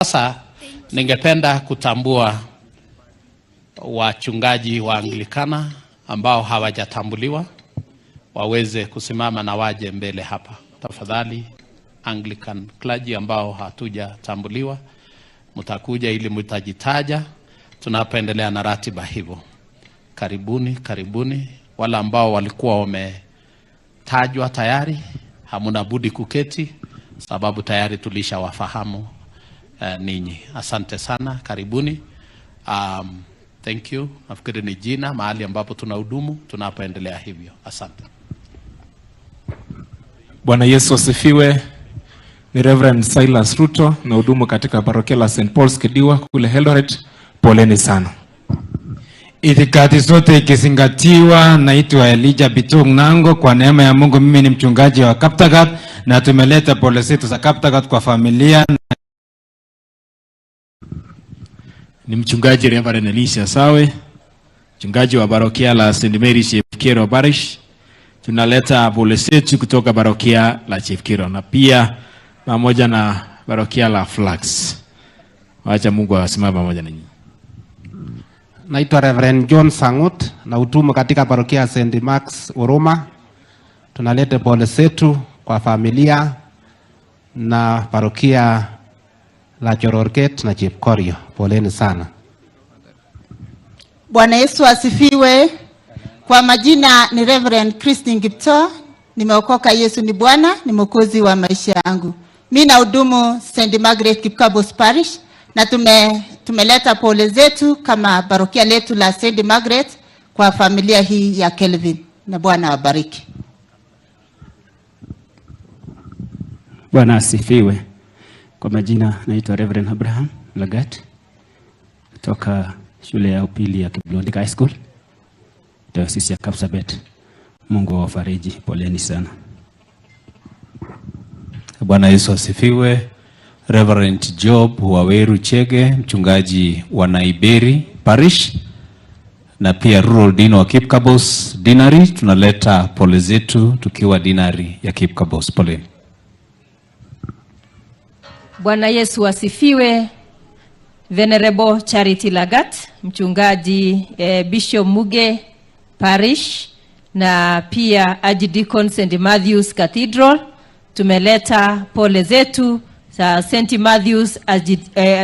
Sasa ningependa kutambua wachungaji wa Anglikana ambao hawajatambuliwa waweze kusimama na waje mbele hapa. Tafadhali Anglican clergy ambao hatujatambuliwa mtakuja ili mtajitaja tunapoendelea na ratiba hivyo. Karibuni. Wale ambao walikuwa wametajwa tayari hamuna budi kuketi sababu tayari tulishawafahamu ninyi. Asante sana, karibuni. Thank you. Nafikiri ni jina mahali ambapo tunahudumu tunapoendelea hivyo. Asante. Bwana Yesu asifiwe. Ni Reverend Silas Ruto na hudumu katika parokia la St. Paul's Kidiwa kule Eldoret. Poleni sana. Itikadi zote ikizingatiwa, naitwa Elijah Bitung Nango. Kwa neema ya Mungu mimi ni mchungaji wa Kaptagat na tumeleta pole zetu za Kaptagat kwa familia. Ni mchungaji Reverend Elisha Sawe, mchungaji wa parokia la St. Mary Chefkiro Parish. Tunaleta pole zetu kutoka parokia la Chefkiro na pia pamoja na parokia la Flax. Wacha Mungu asimame pamoja nanyi. Naitwa Reverend John Sangut na hudumu katika parokia St. Max Uruma. Tunaleta pole zetu kwa familia na parokia la Jororket na Chepkorio. Poleni sana. Bwana Yesu asifiwe. Kwa majina ni Reverend Christine Kiptum. Nimeokoka, Yesu ni Bwana, ni mwokozi wa maisha yangu. Mimi na hudumu St. Margaret Kipkabos Parish na tumeleta pole zetu kama parokia letu la St. Margaret kwa familia hii ya Kelvin. Na Bwana awabariki. Bwana asifiwe. Kwa majina naitwa Reverend Abraham Lagat kutoka shule ya upili ya Kiblondi High School, Diocese ya Kapsabet. Mungu awafariji, poleni sana. Bwana Yesu asifiwe. Reverend Job Waweru Chege, mchungaji wa Naiberi Parish na pia Rural Dean wa Kipkabos Dinari. Tunaleta pole zetu tukiwa Dinari ya Kipkabos. Poleni. Bwana Yesu asifiwe. Venerable Charity Lagat, mchungaji Bishop Muge Parish na pia Archdeacon St. Matthew's Cathedral. Tumeleta pole zetu za St. Matthew's